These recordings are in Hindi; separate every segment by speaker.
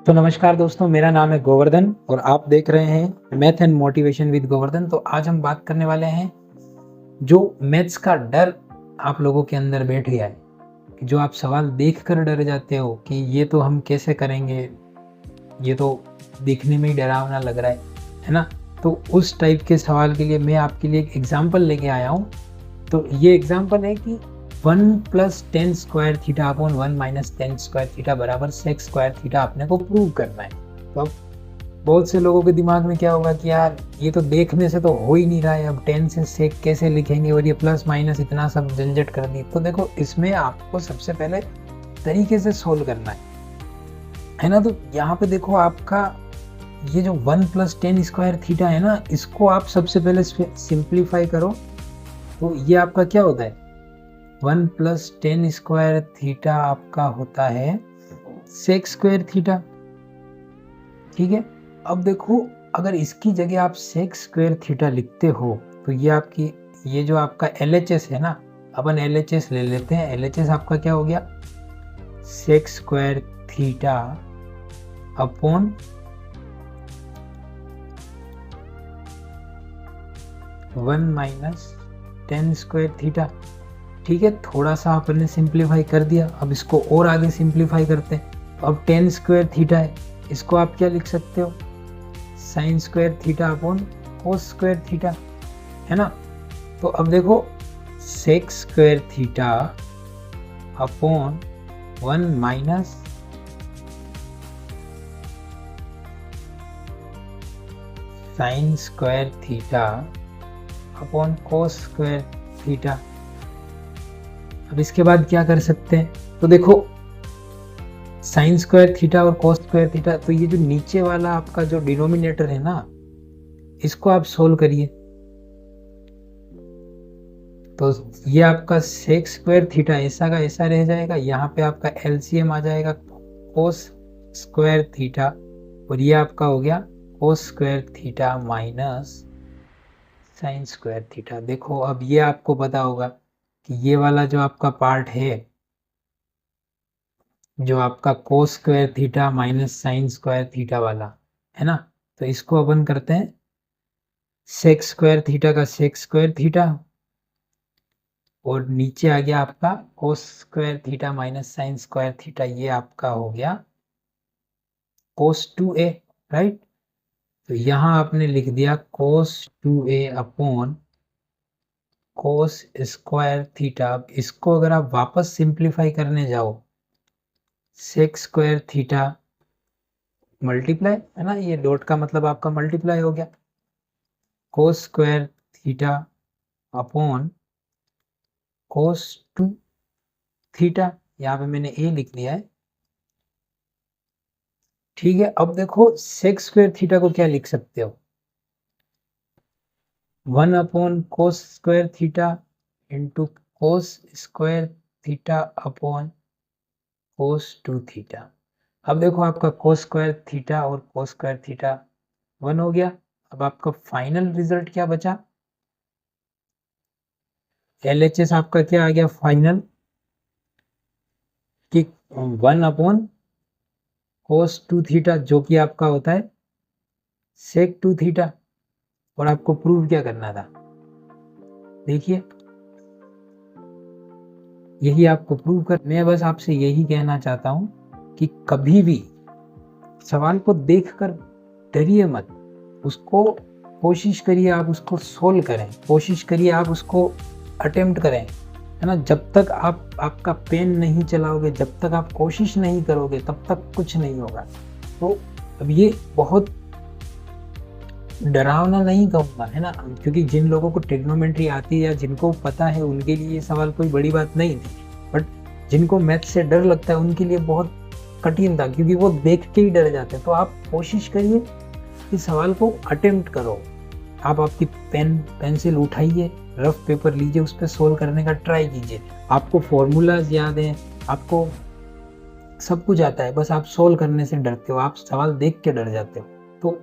Speaker 1: तो नमस्कार दोस्तों, मेरा नाम है गोवर्धन और आप देख रहे हैं math and motivation with Govardhan. तो आज हम बात करने वाले हैं जो मैथ्स का डर आप लोगों के अंदर बैठ गया है, कि जो आप सवाल देखकर डर जाते हो कि ये तो हम कैसे करेंगे, ये तो दिखने में ही डरावना लग रहा है ना? तो उस टाइप के सवाल के लिए मैं आपके लिए एक एग्जाम्पल लेके आया हूँ। तो ये एग्जाम्पल है कि 1 + tan square theta upon 1 - tan square theta बराबर sec स्क्वायर थीटा आपने को प्रूव करना है। तो अब बहुत से लोगों के दिमाग में क्या होगा कि यार ये तो देखने से तो हो ही नहीं रहा है, अब tan से sec कैसे लिखेंगे और ये प्लस माइनस इतना सब झंझट कर दी। तो देखो, इसमें आपको सबसे पहले तरीके से सोल्व करना है ना? तो यहाँ पे देखो, आपका ये जो 1 + tan स्क्वायर थीटा है ना, इसको आप सबसे पहले सिंप्लीफाई करो। तो ये आपका क्या होता है, 1 + tan स्क्वायर थीटा आपका होता है sec स्क्वायर थीटा। ठीक है, अब देखो, अगर इसकी जगह आप sec स्क्वायर थीटा लिखते हो तो ये आपकी, ये जो आपका LHS है ना, अपन LHS ले लेते हैं। LHS आपका क्या हो गया, sec square theta upon 1 - tan square theta. ठीक है, थोड़ा सा आपने सिंप्लीफाई कर दिया, अब इसको और आगे सिंप्लीफाई करते हैं। तो अब tan स्क्वायर थीटा है, इसको आप क्या लिख सकते हो, sin square theta upon cos square theta, है ना? तो अब देखो, sec square theta upon 1 - sin square theta upon cos square theta. अब इसके बाद क्या कर सकते हैं, तो देखो, साइन स्क्वायर थीटा और cos स्क्वायर थीटा, तो ये जो नीचे वाला आपका जो डिनोमिनेटर है ना, इसको आप सोल्व करिए। तो ये आपका sec स्क्वायर थीटा ऐसा का ऐसा रह जाएगा, यहाँ पे आपका LCM आ जाएगा cos स्क्वायर थीटा, और ये आपका हो गया cos square theta minus sine square theta. देखो, अब ये आपको पता होगा कि ये वाला जो आपका पार्ट है, जो आपका cos square theta minus sine square theta वाला है ना, तो इसको अपन करते हैं sec स्क्वायर थीटा का sec स्क्वायर थीटा, और नीचे आ गया आपका cos square theta minus sine square theta, ये आपका हो गया cos 2a, राइट? तो यहाँ आपने लिख दिया cos 2a upon cos square theta. इसको अगर आप वापस सिंप्लीफाई करने जाओ, sec स्क्वायर थीटा मल्टीप्लाई, है ना, ये डॉट का मतलब आपका मल्टीप्लाई हो गया, cos square theta upon cos 2 theta, यहाँ पे मैंने a लिख दिया है। ठीक है, अब देखो, sec स्क्वायर थीटा को क्या लिख सकते हो, 1 upon cos square theta into cos square theta upon cos 2 theta. अब देखो, आपका cos स्क्वायर थीटा और cos स्क्वायर थीटा 1 हो गया। अब आपका फाइनल रिजल्ट क्या बचा, LHS आपका क्या आ गया फाइनल, कि 1 अपॉन cos 2 थीटा, जो कि आपका होता है sec 2 थीटा। और आपको प्रूव क्या करना था, देखिए, यही आपको प्रूव कर, मैं बस आपसे यही कहना चाहता हूँ कि कभी भी सवाल को देखकर डरिए मत, उसको कोशिश करिए, आप उसको सोल्व करें, कोशिश करिए आप उसको अटेम्प्ट करें, है ना? जब तक आप आपका पेन नहीं चलाओगे, जब तक आप कोशिश नहीं करोगे, तब तक कुछ नहीं होगा। तो अब ये बहुत डरावना नहीं कहूँगा, है ना, क्योंकि जिन लोगों को ट्रिग्नोमेट्री आती है या जिनको पता है, उनके लिए ये सवाल कोई बड़ी बात नहीं थी, बट जिनको मैथ से डर लगता है उनके लिए बहुत कठिन था, क्योंकि वो देख के ही डर जाते हैं। तो आप कोशिश करिए कि सवाल को अटेम्प्ट करो, आप आपकी पेंसिल उठाइए, रफ पेपर लीजिए, उस पर सोल्व करने का ट्राई कीजिए। आपको फॉर्मूलाज याद हैं, आपको सब कुछ आता है, बस आप सोल्व करने से डरते हो, आप सवाल देख के डर जाते हो। तो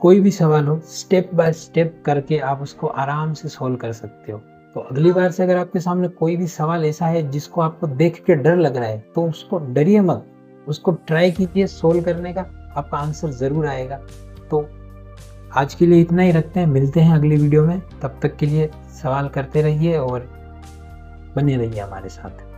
Speaker 1: कोई भी सवाल हो, स्टेप बाय स्टेप करके आप उसको आराम से सोल्व कर सकते हो। तो अगली बार से अगर आपके सामने कोई भी सवाल ऐसा है जिसको आपको देख के डर लग रहा है, तो उसको डरिए मत, उसको ट्राई कीजिए सोल्व करने का, आपका आंसर ज़रूर आएगा। तो आज के लिए इतना ही रखते हैं, मिलते हैं अगली वीडियो में। तब तक के लिए सवाल करते रहिए और बने रहिए हमारे साथ।